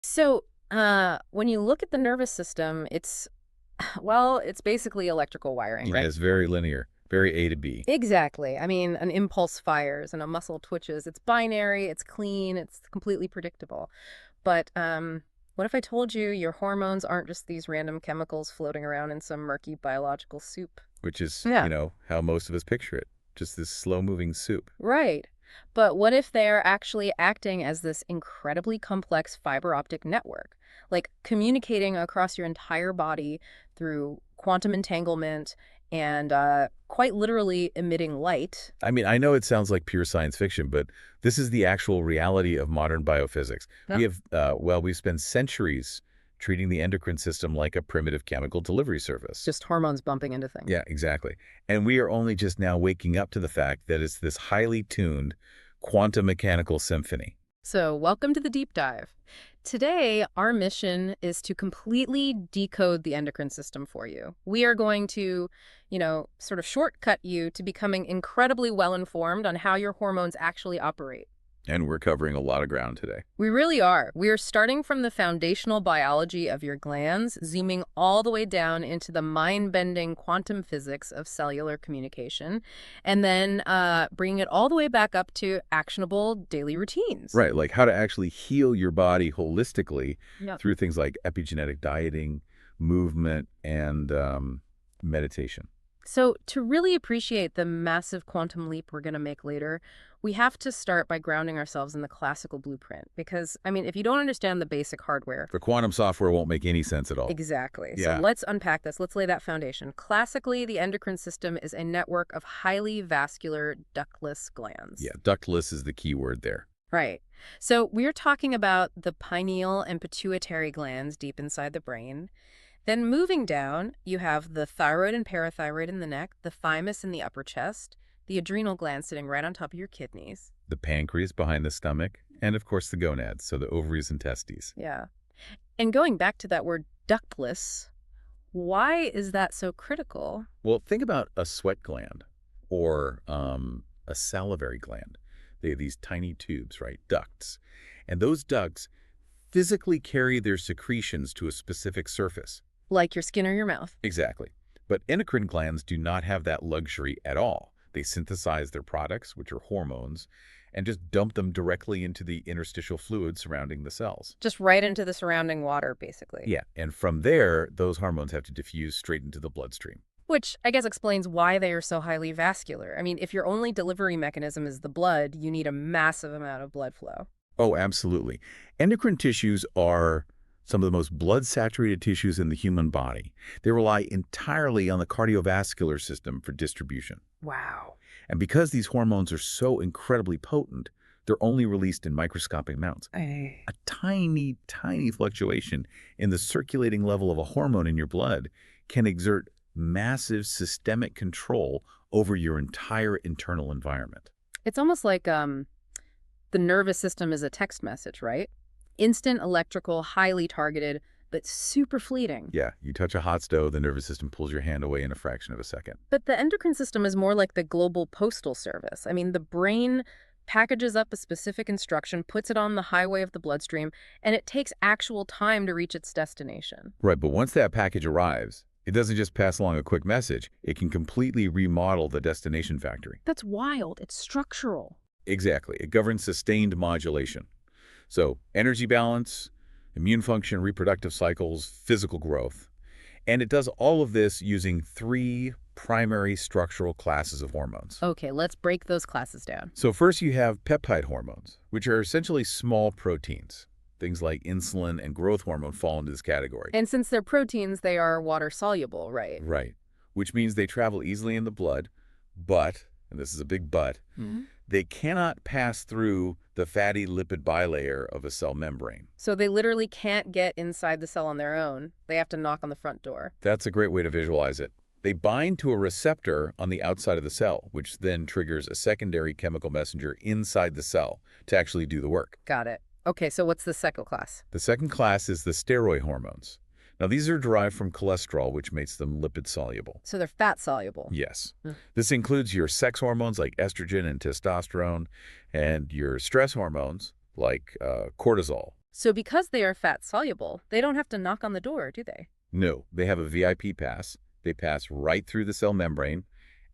So, when you look at the nervous system, well, it's basically electrical wiring, Yeah, right? it's very linear, very A to B. Exactly. I mean, an impulse fires and a muscle twitches. It's binary, it's clean, it's completely predictable. But what if I told you your hormones aren't just these random chemicals floating around in some murky biological soup? Which is, Yeah. how most of us picture it. Just this slow-moving soup. Right. But what if they're actually acting as this incredibly complex fiber optic network, like communicating across your entire body through quantum entanglement and quite literally emitting light? I mean, I know it sounds like pure science fiction, but this is the actual reality of modern biophysics. Yeah. We've spent centuries treating the endocrine system like a primitive chemical delivery service. Just hormones bumping into things. Yeah, exactly. And we are only just now waking up to the fact that it's this highly tuned quantum mechanical symphony. So, welcome to the deep dive. Today, our mission is to completely decode the endocrine system for you. We are going to, sort of shortcut you to becoming incredibly well informed on how your hormones actually operate. And we're covering a lot of ground today. We really are. We are starting from the foundational biology of your glands, zooming all the way down into the mind-bending quantum physics of cellular communication, and then bringing it all the way back up to actionable daily routines. Right, like how to actually heal your body holistically Yep. through things like epigenetic dieting, movement, and meditation. So to really appreciate the massive quantum leap we're going to make later, we have to start by grounding ourselves in the classical blueprint. Because, I mean, if you don't understand the basic hardware, The quantum software won't make any sense at all. exactly. So Yeah, let's unpack this. Let's lay that foundation. Classically, the endocrine system is a network of highly vascular ductless glands. yeah, ductless is the key word there. Right. So we're talking about the pineal and pituitary glands deep inside the brain. Then moving down, you have the thyroid and parathyroid in the neck, the thymus in the upper chest, the adrenal gland sitting right on top of your kidneys. The pancreas behind the stomach, and of course the gonads, so the ovaries and testes. Yeah. And going back to that word ductless, why is that so critical? Well, think about a sweat gland or a salivary gland. They have these tiny tubes, right? Ducts. And those ducts physically carry their secretions to a specific surface. Like your skin or your mouth. Exactly. But endocrine glands do not have that luxury at all. They synthesize their products, which are hormones, and just dump them directly into the interstitial fluid surrounding the cells. Just right into the surrounding water, basically. Yeah, and from there, those hormones have to diffuse straight into the bloodstream. Which I guess explains why they are so highly vascular. I mean, if your only delivery mechanism is the blood, you need a massive amount of blood flow. Oh, absolutely. Endocrine tissues are some of the most blood-saturated tissues in the human body. They rely entirely on the cardiovascular system for distribution. Wow. And because these hormones are so incredibly potent, they're only released in microscopic amounts. Hey. A tiny, tiny fluctuation in the circulating level of a hormone in your blood can exert massive systemic control over your entire internal environment. It's almost like the nervous system is a text message, right? Instant electrical, highly targeted, but super fleeting. Yeah, you touch a hot stove, the nervous system pulls your hand away in a fraction of a second. But the endocrine system is more like the global postal service. I mean, the brain packages up a specific instruction, puts it on the highway of the bloodstream, and it takes actual time to reach its destination. Right, but once that package arrives, it doesn't just pass along a quick message. It can completely remodel the destination factory. That's wild. It's structural. Exactly. It governs sustained modulation. So energy balance, immune function, reproductive cycles, physical growth. And it does all of this using three primary structural classes of hormones. Okay, let's break those classes down. So first you have peptide hormones, which are essentially small proteins. Things like insulin and growth hormone fall into this category. And since they're proteins, they are water soluble, right? Right. Which means they travel easily in the blood, but, and this is a big but, Mhm. they cannot pass through the fatty lipid bilayer of a cell membrane. So they literally can't get inside the cell on their own. They have to knock on the front door. That's a great way to visualize it. They bind to a receptor on the outside of the cell, which then triggers a secondary chemical messenger inside the cell to actually do the work. Got it. Okay, so what's the second class? The second class is the steroid hormones. Now, these are derived from cholesterol, which makes them lipid soluble. So they're fat soluble. Yes. Mm. This includes your sex hormones like estrogen and testosterone, and your stress hormones like cortisol. So because they are fat soluble, they don't have to knock on the door, do they? No, they have a VIP pass. They pass right through the cell membrane,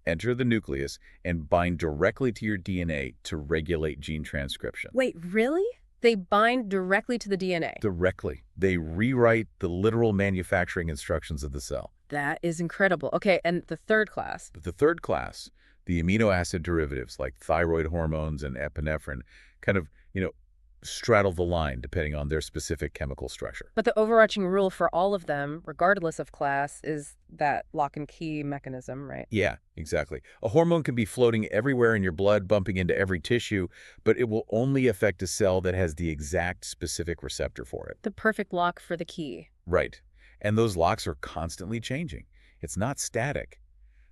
enter the nucleus, and bind directly to your DNA to regulate gene transcription. Wait, really? They bind directly to the DNA. Directly. They rewrite the literal manufacturing instructions of the cell. That is incredible. Okay, and the third class. But the third class, the amino acid derivatives like thyroid hormones and epinephrine, kind of, straddle the line depending on their specific chemical structure. But the overarching rule for all of them, regardless of class, is that lock and key mechanism, right? Yeah, exactly. A hormone can be floating everywhere in your blood, bumping into every tissue, but it will only affect a cell that has the exact specific receptor for it. The perfect lock for the key. Right. And those locks are constantly changing. It's not static.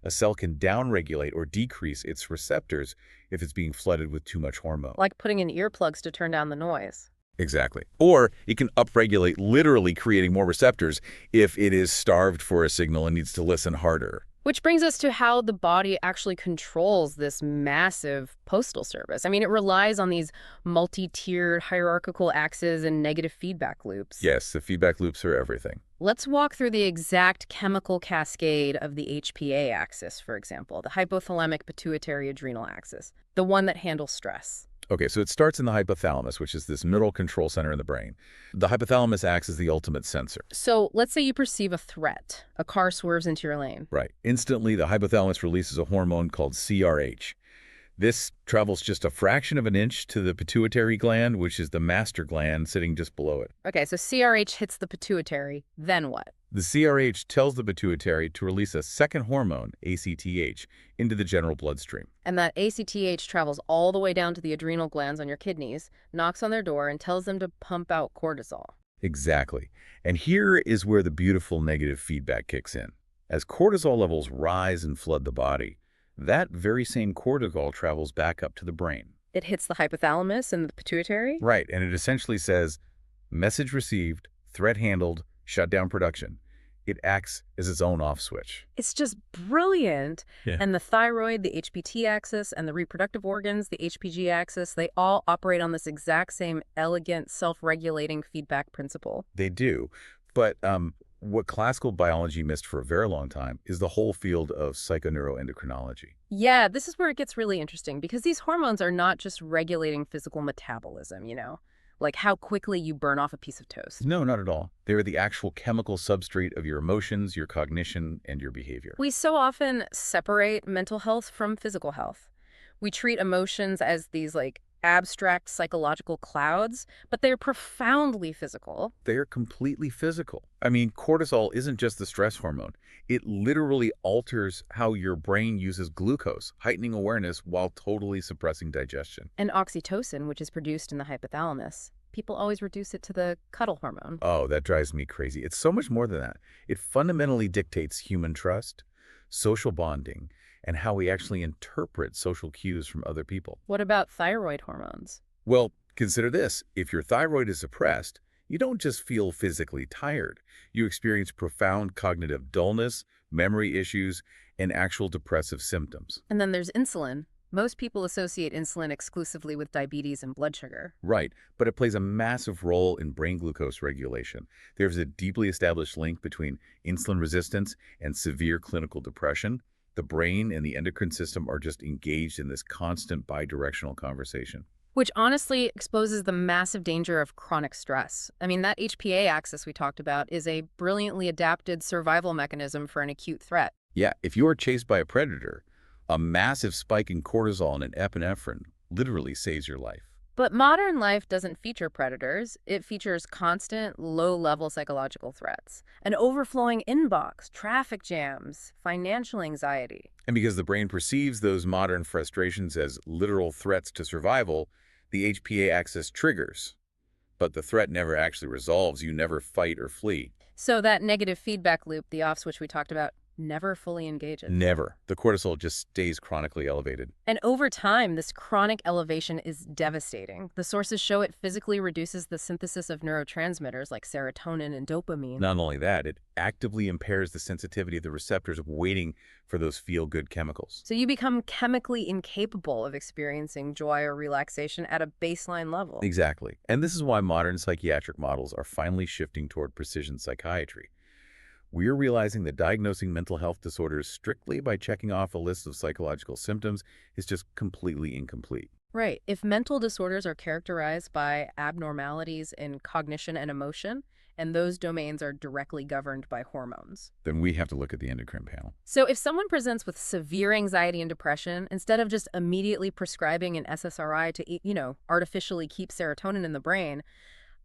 A cell can downregulate or decrease its receptors if it's being flooded with too much hormone. Like putting in earplugs to turn down the noise. Exactly. Or it can upregulate, literally creating more receptors if it is starved for a signal and needs to listen harder. Which brings us to how the body actually controls this massive postal service. I mean, it relies on these multi-tiered hierarchical axes and negative feedback loops. Yes, the feedback loops are everything. Let's walk through the exact chemical cascade of the HPA axis, for example, the hypothalamic pituitary adrenal axis, the one that handles stress. Okay, so it starts in the hypothalamus, which is this middle control center in the brain. The hypothalamus acts as the ultimate sensor. So let's say you perceive a threat. A car swerves into your lane. Right. Instantly, the hypothalamus releases a hormone called CRH. This travels just a fraction of an inch to the pituitary gland, which is the master gland sitting just below it. Okay, so CRH hits the pituitary, then what? The CRH tells the pituitary to release a second hormone, ACTH, into the general bloodstream. And that ACTH travels all the way down to the adrenal glands on your kidneys, knocks on their door, and tells them to pump out cortisol. Exactly. And here is where the beautiful negative feedback kicks in. As cortisol levels rise and flood the body, that very same cortisol travels back up to the brain. It hits the hypothalamus and the pituitary? Right, and it essentially says, message received, threat handled, shut down production. It acts as its own off switch. It's just brilliant. Yeah. And the thyroid, the HPT axis, and the reproductive organs, the HPG axis, they all operate on this exact same elegant, self-regulating feedback principle. They do, but what classical biology missed for a very long time is the whole field of psychoneuroendocrinology. Yeah, this is where it gets really interesting because these hormones are not just regulating physical metabolism, like how quickly you burn off a piece of toast. No, not at all. They're the actual chemical substrate of your emotions, your cognition, and your behavior. We so often separate mental health from physical health. We treat emotions as these abstract psychological clouds, but they're profoundly physical. They're completely physical. I mean, cortisol isn't just the stress hormone. It literally alters how your brain uses glucose, heightening awareness while totally suppressing digestion. And oxytocin, which is produced in the hypothalamus, people always reduce it to the cuddle hormone. Oh, that drives me crazy. It's so much more than that. It fundamentally dictates human trust, social bonding, and how we actually interpret social cues from other people. What about thyroid hormones? Well, consider this. If your thyroid is suppressed, you don't just feel physically tired. You experience profound cognitive dullness, memory issues, and actual depressive symptoms. And then there's insulin. Most people associate insulin exclusively with diabetes and blood sugar. Right, but it plays a massive role in brain glucose regulation. There's a deeply established link between insulin resistance and severe clinical depression. The brain and the endocrine system are just engaged in this constant bidirectional conversation. Which honestly exposes the massive danger of chronic stress. I mean, that HPA axis we talked about is a brilliantly adapted survival mechanism for an acute threat. Yeah, if you are chased by a predator, a massive spike in cortisol and epinephrine literally saves your life. But modern life doesn't feature predators. It features constant, low-level psychological threats, an overflowing inbox, traffic jams, financial anxiety. And because the brain perceives those modern frustrations as literal threats to survival, the HPA axis triggers. But the threat never actually resolves. You never fight or flee. So that negative feedback loop, the off switch we talked about, never fully engages. Never. The cortisol just stays chronically elevated. And over time, this chronic elevation is devastating. The sources show it physically reduces the synthesis of neurotransmitters like serotonin and dopamine. Not only that, it actively impairs the sensitivity of the receptors waiting for those feel-good chemicals. So you become chemically incapable of experiencing joy or relaxation at a baseline level. Exactly. And this is why modern psychiatric models are finally shifting toward precision psychiatry. We're realizing that diagnosing mental health disorders strictly by checking off a list of psychological symptoms is just completely incomplete. Right. If mental disorders are characterized by abnormalities in cognition and emotion, and those domains are directly governed by hormones. Then we have to look at the endocrine panel. So if someone presents with severe anxiety and depression, instead of just immediately prescribing an SSRI to, artificially keep serotonin in the brain,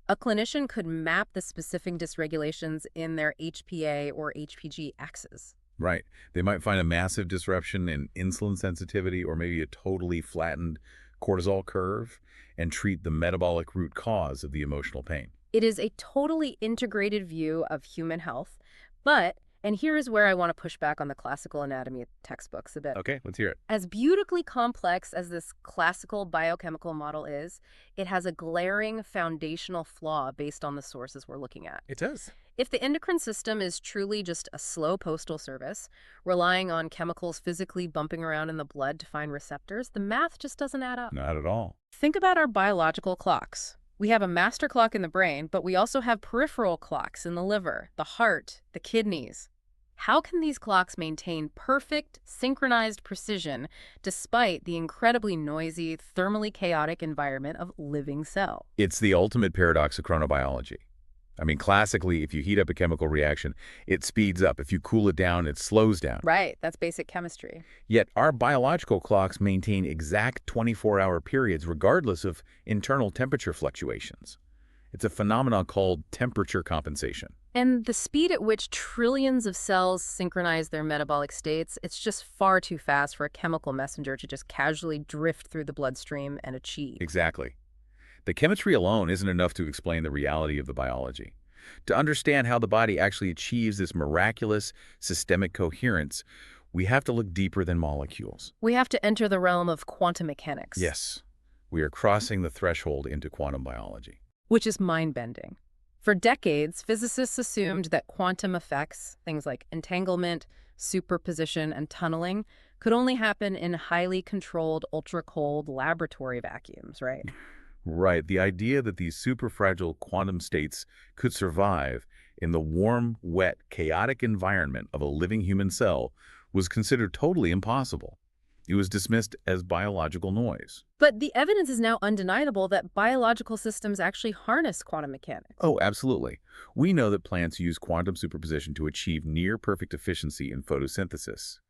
a clinician could map the specific dysregulations in their HPA or HPG axis. Right. They might find a massive disruption in insulin sensitivity or maybe a totally flattened cortisol curve and treat the metabolic root cause of the emotional pain. It is a totally integrated view of human health, but, and here is where I want to push back on the classical anatomy textbooks a bit. Okay, let's hear it. As beautifully complex as this classical biochemical model is, it has a glaring foundational flaw based on the sources we're looking at. It does. If the endocrine system is truly just a slow postal service, relying on chemicals physically bumping around in the blood to find receptors, the math just doesn't add up. Not at all. Think about our biological clocks. We have a master clock in the brain, but we also have peripheral clocks in the liver, the heart, the kidneys. How can these clocks maintain perfect, synchronized precision despite the incredibly noisy, thermally chaotic environment of living cell? It's the ultimate paradox of chronobiology. I mean, classically, if you heat up a chemical reaction, it speeds up. If you cool it down, it slows down. Right, that's basic chemistry. Yet our biological clocks maintain exact 24-hour periods regardless of internal temperature fluctuations. It's a phenomenon called temperature compensation. And the speed at which trillions of cells synchronize their metabolic states, it's just far too fast for a chemical messenger to just casually drift through the bloodstream and achieve. Exactly. The chemistry alone isn't enough to explain the reality of the biology. To understand how the body actually achieves this miraculous systemic coherence, we have to look deeper than molecules. We have to enter the realm of quantum mechanics. Yes, we are crossing the threshold into quantum biology. Which is mind-bending. For decades, physicists assumed that quantum effects, things like entanglement, superposition, and tunneling, could only happen in highly controlled, ultra-cold laboratory vacuums, right? Right. The idea that these superfragile quantum states could survive in the warm, wet, chaotic environment of a living human cell was considered totally impossible. It was dismissed as biological noise. But the evidence is now undeniable that biological systems actually harness quantum mechanics. Oh, absolutely. We know that plants use quantum superposition to achieve near-perfect efficiency in photosynthesis.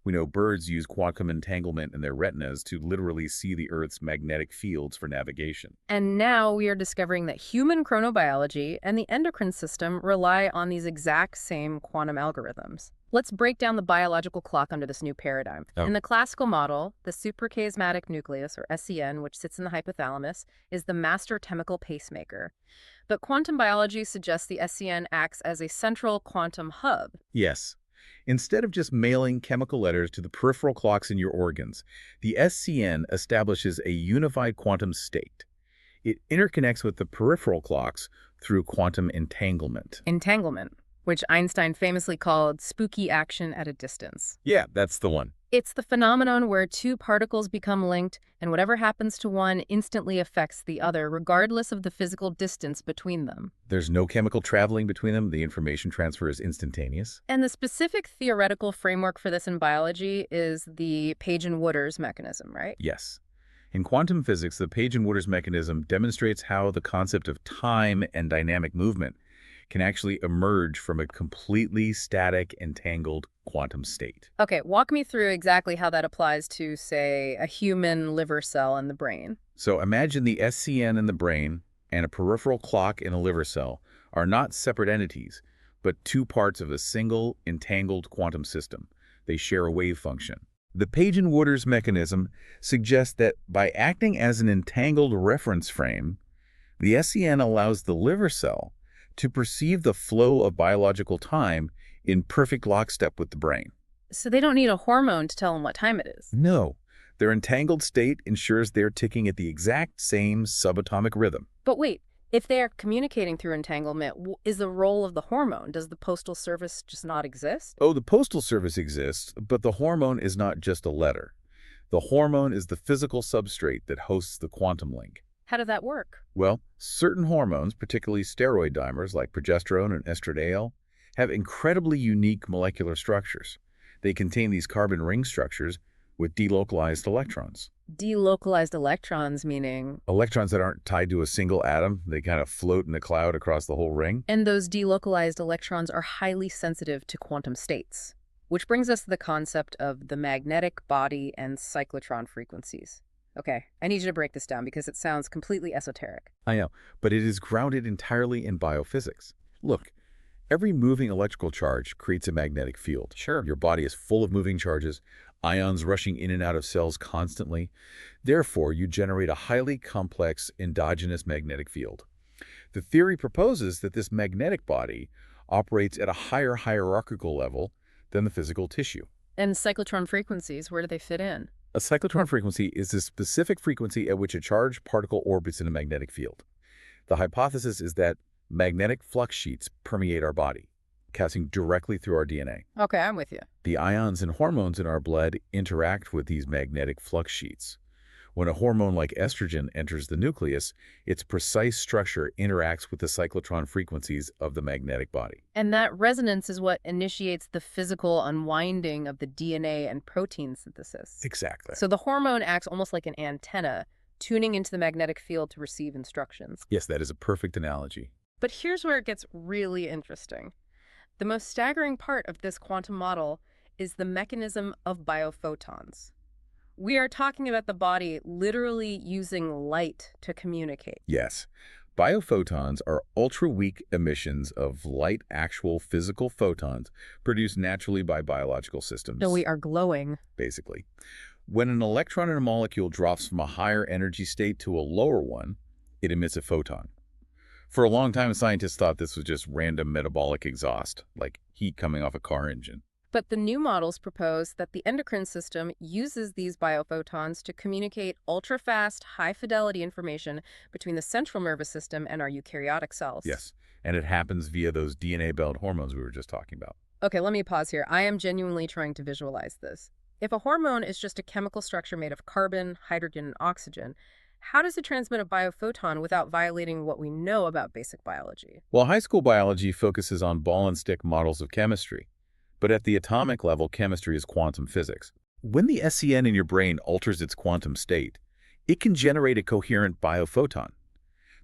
We know birds use quantum entanglement in their retinas to literally see the Earth's magnetic fields for navigation. And now we are discovering that human chronobiology and the endocrine system rely on these exact same quantum algorithms. Let's break down the biological clock under this new paradigm. Oh. In the classical model, the suprachiasmatic nucleus, or SCN, which sits in the hypothalamus, is the master chemical pacemaker. But quantum biology suggests the SCN acts as a central quantum hub. Yes. Instead of just mailing chemical letters to the peripheral clocks in your organs, the SCN establishes a unified quantum state. It interconnects with the peripheral clocks through quantum entanglement. Entanglement, which Einstein famously called spooky action at a distance. Yeah, that's the one. It's the phenomenon where two particles become linked, and whatever happens to one instantly affects the other, regardless of the physical distance between them. There's no chemical traveling between them. The information transfer is instantaneous. And the specific theoretical framework for this in biology is the Page-and-Wooders mechanism, right? Yes. In quantum physics, the Page-and-Wooders mechanism demonstrates how the concept of time and dynamic movement can actually emerge from a completely static, entangled quantum state. Okay, walk me through exactly how that applies to, say, a human liver cell in the brain. So imagine the SCN in the brain and a peripheral clock in a liver cell are not separate entities, but two parts of a single, entangled quantum system. They share a wave function. The Page-and-Wooders mechanism suggests that by acting as an entangled reference frame, the SCN allows the liver cell to perceive the flow of biological time in perfect lockstep with the brain. So they don't need a hormone to tell them what time it is. No, their entangled state ensures they're ticking at the exact same subatomic rhythm. But wait, if they are communicating through entanglement, is the role of the hormone? Does the Postal Service just not exist? Oh, the Postal Service exists, but the hormone is not just a letter. The hormone is the physical substrate that hosts the quantum link. How does that work? Well, certain hormones, particularly steroid dimers like progesterone and estradiol, have incredibly unique molecular structures. They contain these carbon ring structures with delocalized electrons. Delocalized electrons, meaning? Electrons that aren't tied to a single atom, they kind of float in a cloud across the whole ring. And those delocalized electrons are highly sensitive to quantum states. Which brings us to the concept of the magnetic body and cyclotron frequencies. Okay, I need you to break this down because it sounds completely esoteric. I know, but it is grounded entirely in biophysics. Look, every moving electrical charge creates a magnetic field. Sure. Your body is full of moving charges, ions rushing in and out of cells constantly. Therefore, you generate a highly complex endogenous magnetic field. The theory proposes that this magnetic body operates at a higher hierarchical level than the physical tissue. And cyclotron frequencies, where do they fit in? A cyclotron frequency is a specific frequency at which a charged particle orbits in a magnetic field. The hypothesis is that magnetic flux sheets permeate our body, passing directly through our DNA. Okay, I'm with you. The ions and hormones in our blood interact with these magnetic flux sheets. When a hormone like estrogen enters the nucleus, its precise structure interacts with the cyclotron frequencies of the magnetic body. And that resonance is what initiates the physical unwinding of the DNA and protein synthesis. Exactly. So the hormone acts almost like an antenna, tuning into the magnetic field to receive instructions. Yes, that is a perfect analogy. But here's where it gets really interesting. The most staggering part of this quantum model is the mechanism of biophotons. We are talking about the body literally using light to communicate. Yes. Biophotons are ultra-weak emissions of light actual physical photons produced naturally by biological systems. So we are glowing. Basically. When an electron in a molecule drops from a higher energy state to a lower one, it emits a photon. For a long time, scientists thought this was just random metabolic exhaust, like heat coming off a car engine. But the new models propose that the endocrine system uses these biophotons to communicate ultra-fast, high-fidelity information between the central nervous system and our eukaryotic cells. Yes, and it happens via those DNA-bound hormones we were just talking about. Okay, let me pause here. I am genuinely trying to visualize this. If a hormone is just a chemical structure made of carbon, hydrogen, and oxygen, how does it transmit a biophoton without violating what we know about basic biology? Well, high school biology focuses on ball-and-stick models of chemistry. But at the atomic level, chemistry is quantum physics. When the SCN in your brain alters its quantum state, it can generate a coherent biophoton.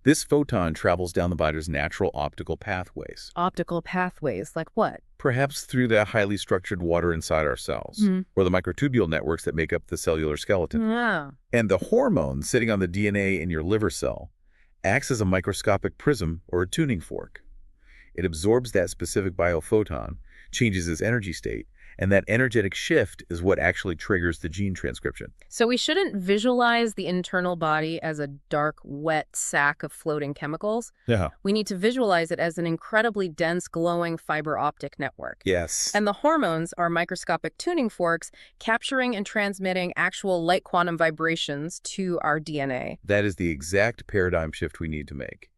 This photon travels down the body's natural optical pathways. Optical pathways, like what? Perhaps through the highly structured water inside our cells, or the microtubule networks that make up the cellular skeleton. Yeah. And the hormone sitting on the DNA in your liver cell acts as a microscopic prism or a tuning fork. It absorbs that specific biophoton, changes its energy state, and that energetic shift is what actually triggers the gene transcription. So we shouldn't visualize the internal body as a dark, wet sack of floating chemicals. Yeah. We need to visualize it as an incredibly dense, glowing fiber optic network. Yes. And the hormones are microscopic tuning forks capturing and transmitting actual light quantum vibrations to our DNA. That is the exact paradigm shift we need to make.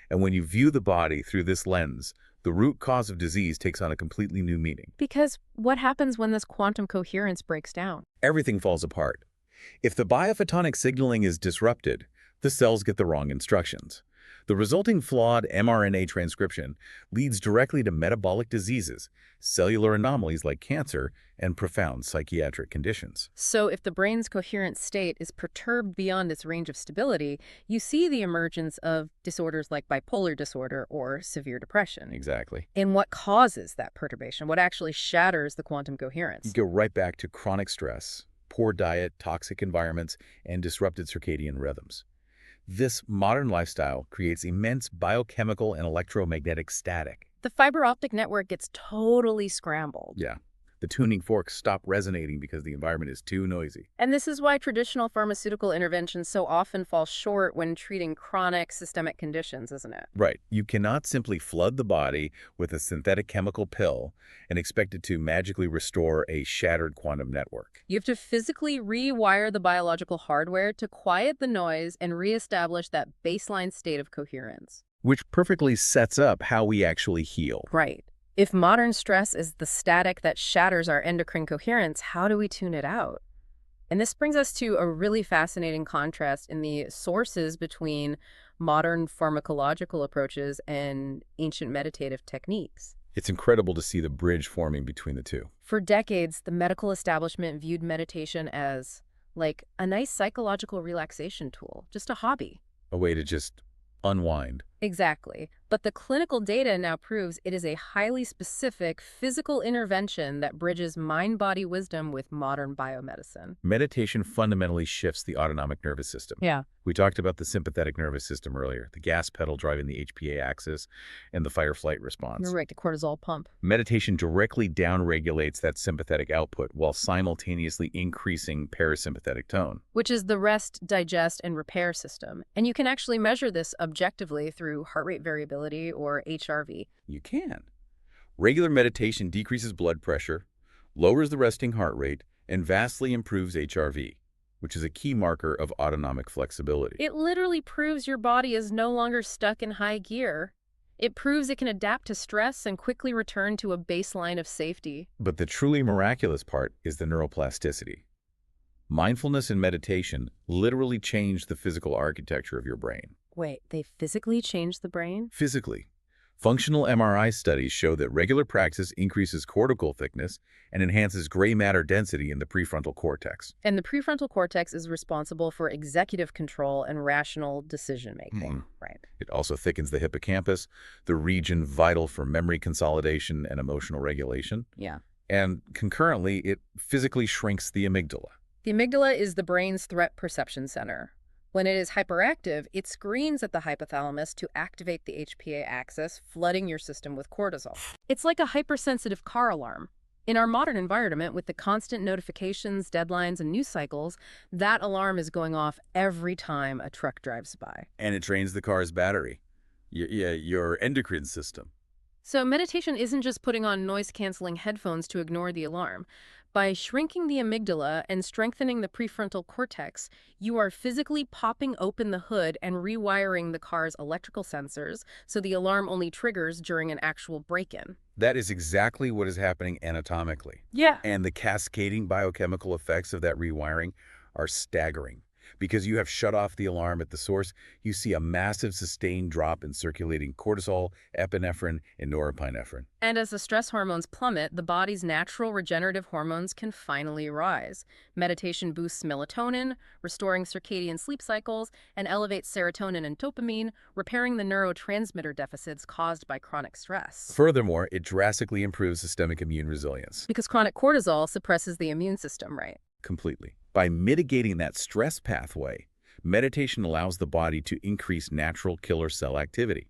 And when you view the body through this lens, the root cause of disease takes on a completely new meaning. Because what happens when this quantum coherence breaks down? Everything falls apart. If the biophotonic signaling is disrupted, the cells get the wrong instructions. The resulting flawed mRNA transcription leads directly to metabolic diseases, cellular anomalies like cancer, and profound psychiatric conditions. So if the brain's coherent state is perturbed beyond its range of stability, you see the emergence of disorders like bipolar disorder or severe depression. Exactly. And what causes that perturbation? What actually shatters the quantum coherence? You go right back to chronic stress, poor diet, toxic environments, and disrupted circadian rhythms. This modern lifestyle creates immense biochemical and electromagnetic static. The fiber optic network gets totally scrambled. Yeah. The tuning forks stop resonating because the environment is too noisy. And this is why traditional pharmaceutical interventions so often fall short when treating chronic systemic conditions, isn't it? Right. You cannot simply flood the body with a synthetic chemical pill and expect it to magically restore a shattered quantum network. You have to physically rewire the biological hardware to quiet the noise and reestablish that baseline state of coherence. Which perfectly sets up how we actually heal. Right. If modern stress is the static that shatters our endocrine coherence, how do we tune it out? And this brings us to a really fascinating contrast in the sources between modern pharmacological approaches and ancient meditative techniques. It's incredible to see the bridge forming between the two. For decades, the medical establishment viewed meditation as like a nice psychological relaxation tool, just a hobby. A way to just unwind. Exactly. But the clinical data now proves it is a highly specific physical intervention that bridges mind-body wisdom with modern biomedicine. Meditation fundamentally shifts the autonomic nervous system. Yeah. We talked about the sympathetic nervous system earlier, the gas pedal driving the HPA axis and the fight-or-flight response. You're right, the cortisol pump. Meditation directly downregulates that sympathetic output while simultaneously increasing parasympathetic tone. Which is the rest, digest, and repair system. And you can actually measure this objectively through heart rate variability or HRV. You can. Regular meditation decreases blood pressure, lowers the resting heart rate, and vastly improves HRV, which is a key marker of autonomic flexibility. It literally proves your body is no longer stuck in high gear. It proves it can adapt to stress and quickly return to a baseline of safety. But the truly miraculous part is the neuroplasticity. Mindfulness and meditation literally change the physical architecture of your brain. Wait, they physically change the brain? Physically, functional MRI studies show that regular practice increases cortical thickness and enhances gray matter density in the prefrontal cortex. And the prefrontal cortex is responsible for executive control and rational decision-making. Right. It also thickens the hippocampus, the region vital for memory consolidation and emotional regulation. Yeah. And concurrently, it physically shrinks the amygdala. The amygdala is the brain's threat perception center. When it is hyperactive, it screens at the hypothalamus to activate the HPA axis, flooding your system with cortisol. It's like a hypersensitive car alarm. In our modern environment, with the constant notifications, deadlines, and news cycles, that alarm is going off every time a truck drives by. And it drains the car's battery. Your endocrine system. So meditation isn't just putting on noise-canceling headphones to ignore the alarm. By shrinking the amygdala and strengthening the prefrontal cortex, you are physically popping open the hood and rewiring the car's electrical sensors so the alarm only triggers during an actual break-in. That is exactly what is happening anatomically. Yeah. And the cascading biochemical effects of that rewiring are staggering. Because you have shut off the alarm at the source, you see a massive sustained drop in circulating cortisol, epinephrine, and norepinephrine. And as the stress hormones plummet, the body's natural regenerative hormones can finally rise. Meditation boosts melatonin, restoring circadian sleep cycles, and elevates serotonin and dopamine, repairing the neurotransmitter deficits caused by chronic stress. Furthermore, it drastically improves systemic immune resilience. Because chronic cortisol suppresses the immune system, right? Completely. By mitigating that stress pathway, meditation allows the body to increase natural killer cell activity.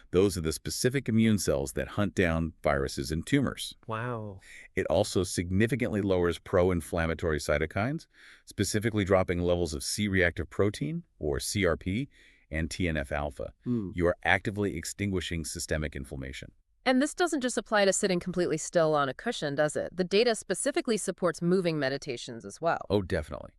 Those are the specific immune cells that hunt down viruses and tumors. Wow. It also significantly lowers pro-inflammatory cytokines, specifically dropping levels of C-reactive protein, or CRP, and TNF-alpha. You are actively extinguishing systemic inflammation. And this doesn't just apply to sitting completely still on a cushion, does it? The data specifically supports moving meditations as well. Oh, definitely.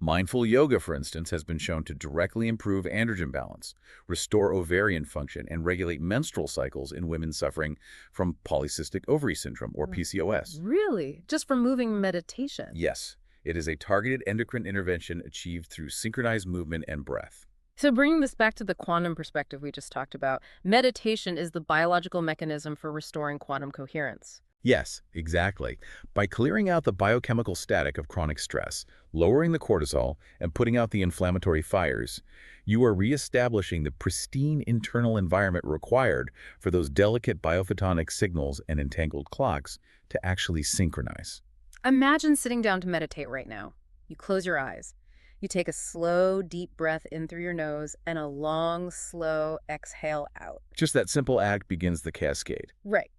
Mindful yoga, for instance, has been shown to directly improve androgen balance, restore ovarian function, and regulate menstrual cycles in women suffering from polycystic ovary syndrome, or PCOS. Really? Just from moving meditation? Yes, it is a targeted endocrine intervention achieved through synchronized movement and breath. So bringing this back to the quantum perspective we just talked about, meditation is the biological mechanism for restoring quantum coherence. Yes, exactly. By clearing out the biochemical static of chronic stress, lowering the cortisol, and putting out the inflammatory fires, you are reestablishing the pristine internal environment required for those delicate biophotonic signals and entangled clocks to actually synchronize. Imagine sitting down to meditate right now. You close your eyes. You take a slow, deep breath in through your nose and a long, slow exhale out. Just that simple act begins the cascade. Right.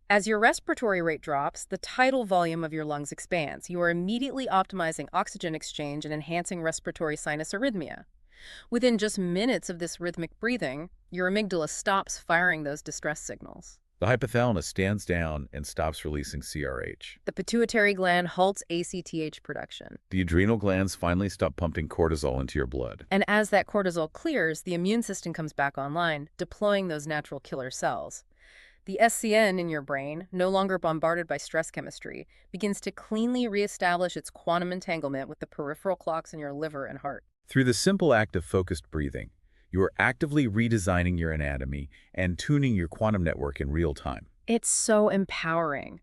As your respiratory rate drops, the tidal volume of your lungs expands. You are immediately optimizing oxygen exchange and enhancing respiratory sinus arrhythmia. Within just minutes of this rhythmic breathing, your amygdala stops firing those distress signals. The hypothalamus stands down and stops releasing CRH. The pituitary gland halts ACTH production. The adrenal glands finally stop pumping cortisol into your blood. And as that cortisol clears, the immune system comes back online, deploying those natural killer cells. The SCN in your brain, no longer bombarded by stress chemistry, begins to cleanly reestablish its quantum entanglement with the peripheral clocks in your liver and heart. Through the simple act of focused breathing, you are actively redesigning your anatomy and tuning your quantum network in real time. It's so empowering.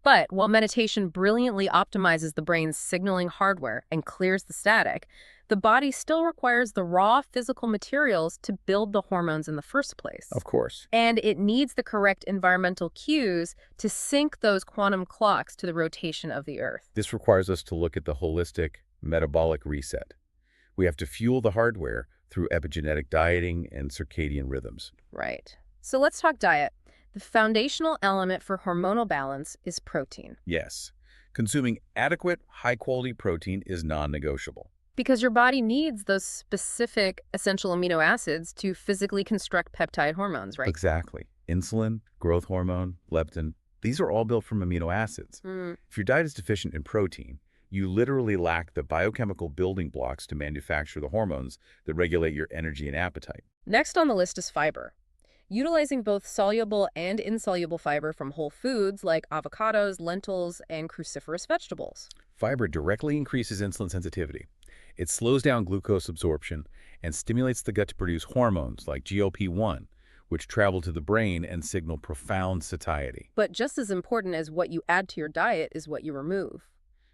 But while meditation brilliantly optimizes the brain's signaling hardware and clears the static, the body still requires the raw physical materials to build the hormones in the first place. Of course. And it needs the correct environmental cues to sync those quantum clocks to the rotation of the Earth. This requires us to look at the holistic metabolic reset. We have to fuel the hardware through epigenetic dieting and circadian rhythms. Right. So let's talk diet. The foundational element for hormonal balance is protein. Yes, consuming adequate, high-quality protein is non-negotiable. Because your body needs those specific essential amino acids to physically construct peptide hormones, right? Exactly. Insulin, growth hormone, leptin, these are all built from amino acids. If your diet is deficient in protein, you literally lack the biochemical building blocks to manufacture the hormones that regulate your energy and appetite. Next on the list is fiber. Utilizing both soluble and insoluble fiber from whole foods like avocados, lentils, and cruciferous vegetables. Fiber directly increases insulin sensitivity. It slows down glucose absorption and stimulates the gut to produce hormones like GLP-1, which travel to the brain and signal profound satiety. But just as important as what you add to your diet is what you remove.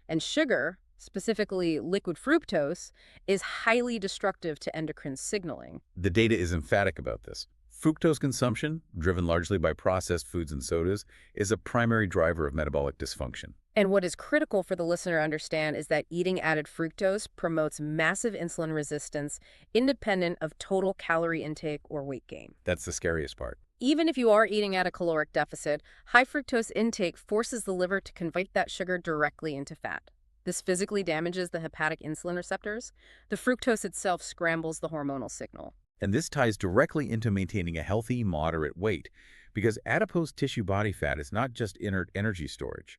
And sugar, specifically liquid fructose, is highly destructive to endocrine signaling. The data is emphatic about this. Fructose consumption, driven largely by processed foods and sodas, is a primary driver of metabolic dysfunction. And what is critical for the listener to understand is that eating added fructose promotes massive insulin resistance independent of total calorie intake or weight gain. That's the scariest part. Even if you are eating at a caloric deficit, high fructose intake forces the liver to convert that sugar directly into fat. This physically damages the hepatic insulin receptors. The fructose itself scrambles the hormonal signal. And this ties directly into maintaining a healthy, moderate weight, because adipose tissue body fat is not just inert energy storage.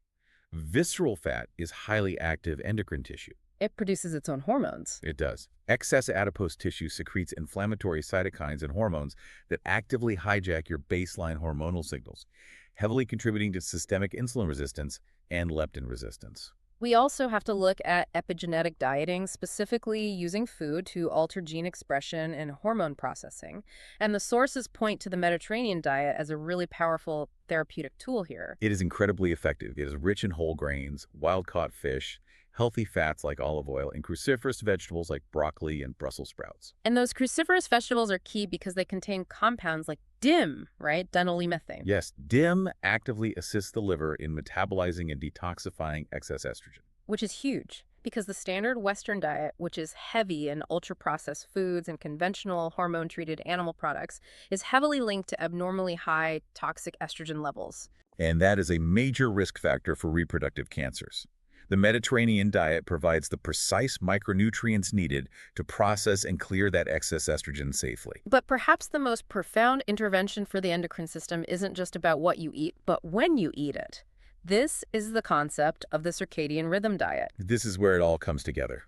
Visceral fat is highly active endocrine tissue. It produces its own hormones. It does. Excess adipose tissue secretes inflammatory cytokines and hormones that actively hijack your baseline hormonal signals, heavily contributing to systemic insulin resistance and leptin resistance. We also have to look at epigenetic dieting, specifically using food to alter gene expression and hormone processing. And the sources point to the Mediterranean diet as a really powerful therapeutic tool here. It is incredibly effective. It is rich in whole grains, wild-caught fish, healthy fats like olive oil, and cruciferous vegetables like broccoli and Brussels sprouts. And those cruciferous vegetables are key because they contain compounds like DIM, right? Dinyl-methane. Yes, DIM actively assists the liver in metabolizing and detoxifying excess estrogen. Which is huge because the standard Western diet, which is heavy in ultra-processed foods and conventional hormone-treated animal products, is heavily linked to abnormally high toxic estrogen levels. And that is a major risk factor for reproductive cancers. The Mediterranean diet provides the precise micronutrients needed to process and clear that excess estrogen safely. But perhaps the most profound intervention for the endocrine system isn't just about what you eat, but when you eat it. This is the concept of the circadian rhythm diet. This is where it all comes together.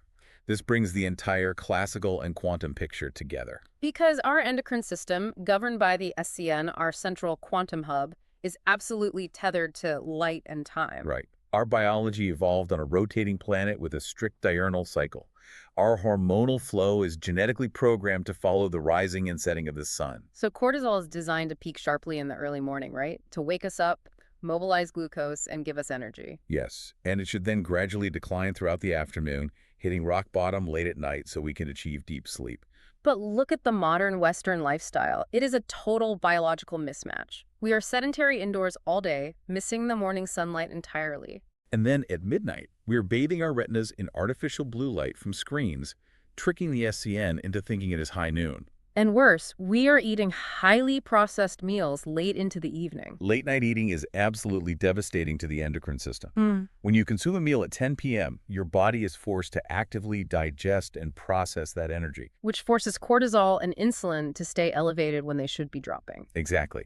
This brings the entire classical and quantum picture together. Because our endocrine system, governed by the SCN, our central quantum hub, is absolutely tethered to light and time. Right. Our biology evolved on a rotating planet with a strict diurnal cycle. Our hormonal flow is genetically programmed to follow the rising and setting of the sun. So cortisol is designed to peak sharply in the early morning, right? To wake us up, mobilize glucose, and give us energy. Yes, and it should then gradually decline throughout the afternoon, hitting rock bottom late at night so we can achieve deep sleep. But look at the modern Western lifestyle. It is a total biological mismatch. We are sedentary indoors all day, missing the morning sunlight entirely. And then at midnight, we are bathing our retinas in artificial blue light from screens, tricking the SCN into thinking it is high noon. And worse, we are eating highly processed meals late into the evening. Late night eating is absolutely devastating to the endocrine system. Mm. When you consume a meal at 10 p.m., your body is forced to actively digest and process that energy. Which forces cortisol and insulin to stay elevated when they should be dropping. Exactly.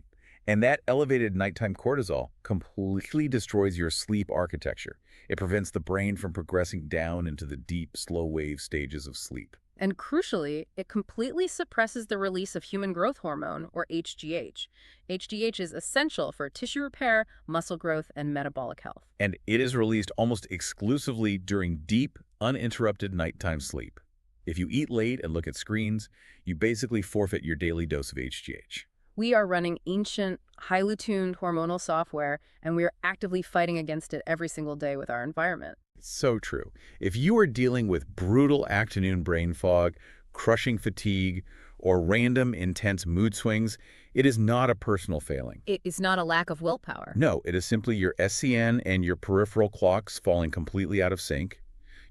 And that elevated nighttime cortisol completely destroys your sleep architecture. It prevents the brain from progressing down into the deep, slow-wave stages of sleep. And crucially, it completely suppresses the release of human growth hormone, or HGH. HGH is essential for tissue repair, muscle growth, and metabolic health. And it is released almost exclusively during deep, uninterrupted nighttime sleep. If you eat late and look at screens, you basically forfeit your daily dose of HGH. We are running ancient, highly tuned hormonal software, and we are actively fighting against it every single day with our environment. So true. If you are dealing with brutal afternoon brain fog, crushing fatigue, or random intense mood swings, it is not a personal failing. It is not a lack of willpower. No, it is simply your SCN and your peripheral clocks falling completely out of sync.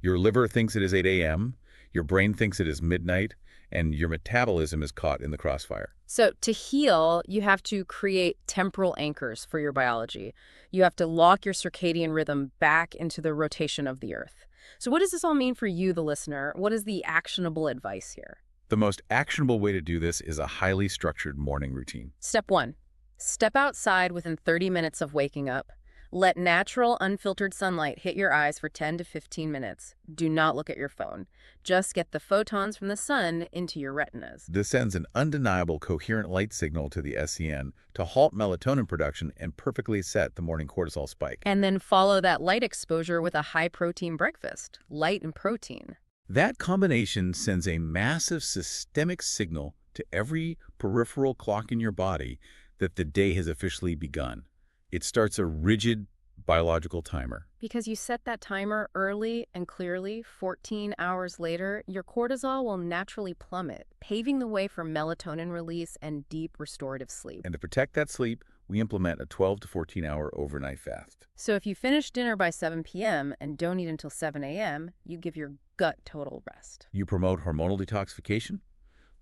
Your liver thinks it is 8 a.m., your brain thinks it is midnight, and your metabolism is caught in the crossfire. So to heal, you have to create temporal anchors for your biology. You have to lock your circadian rhythm back into the rotation of the Earth. So what does this all mean for you, the listener? What is the actionable advice here? The most actionable way to do this is a highly structured morning routine. Step 1. Step outside within 30 minutes of waking up. Let natural, unfiltered sunlight hit your eyes for 10 to 15 minutes. Do not look at your phone. Just get the photons from the sun into your retinas. This sends an undeniable coherent light signal to the SCN to halt melatonin production and perfectly set the morning cortisol spike. And then follow that light exposure with a high-protein breakfast. Light and protein. That combination sends a massive systemic signal to every peripheral clock in your body that the day has officially begun. It starts a rigid biological timer. Because you set that timer early and clearly, 14 hours later, your cortisol will naturally plummet, paving the way for melatonin release and deep restorative sleep. And to protect that sleep, we implement a 12 to 14-hour overnight fast. So if you finish dinner by 7 p.m. and don't eat until 7 a.m., you give your gut total rest. You promote hormonal detoxification,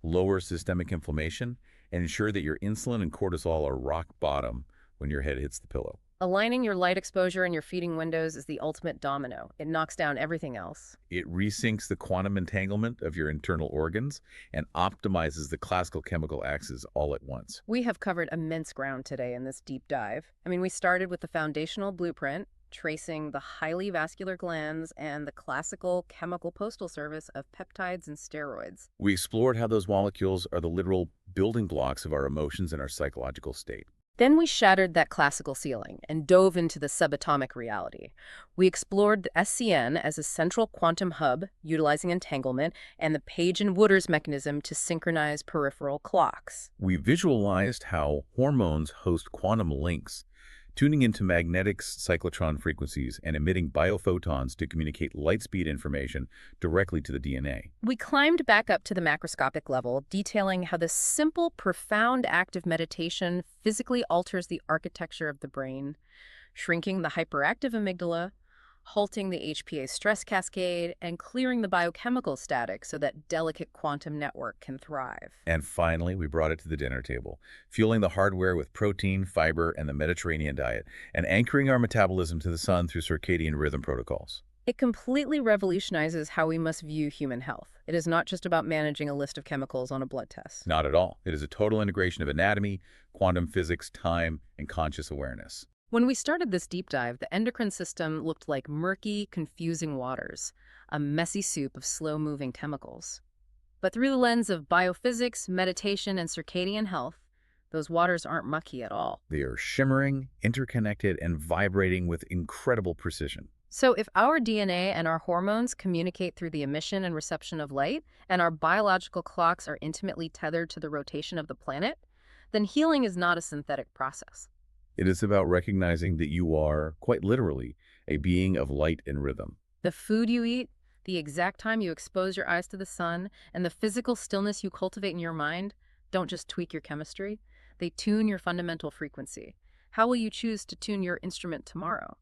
lower systemic inflammation, and ensure that your insulin and cortisol are rock bottom when your head hits the pillow. Aligning your light exposure and your feeding windows is the ultimate domino. It knocks down everything else. It resyncs the quantum entanglement of your internal organs and optimizes the classical chemical axis all at once. We have covered immense ground today in this deep dive. We started with the foundational blueprint, tracing the highly vascular glands and the classical chemical postal service of peptides and steroids. We explored how those molecules are the literal building blocks of our emotions and our psychological state. Then we shattered that classical ceiling and dove into the subatomic reality. We explored the SCN as a central quantum hub, utilizing entanglement, and the Page and Wooters mechanism to synchronize peripheral clocks. We visualized how hormones host quantum links, tuning into magnetic cyclotron frequencies and emitting biophotons to communicate light-speed information directly to the DNA. We climbed back up to the macroscopic level, detailing how this simple, profound act of meditation physically alters the architecture of the brain, shrinking the hyperactive amygdala, halting the HPA stress cascade, and clearing the biochemical static so that delicate quantum network can thrive. And finally, we brought it to the dinner table, fueling the hardware with protein, fiber, and the Mediterranean diet, and anchoring our metabolism to the sun through circadian rhythm protocols. It completely revolutionizes how we must view human health. It is not just about managing a list of chemicals on a blood test. Not at all. It is a total integration of anatomy, quantum physics, time, and conscious awareness. When we started this deep dive, the endocrine system looked like murky, confusing waters, a messy soup of slow-moving chemicals. But through the lens of biophysics, meditation, and circadian health, those waters aren't mucky at all. They are shimmering, interconnected, and vibrating with incredible precision. So if our DNA and our hormones communicate through the emission and reception of light, and our biological clocks are intimately tethered to the rotation of the planet, then healing is not a synthetic process. It is about recognizing that you are, quite literally, a being of light and rhythm. The food you eat, the exact time you expose your eyes to the sun, and the physical stillness you cultivate in your mind don't just tweak your chemistry, they tune your fundamental frequency. How will you choose to tune your instrument tomorrow?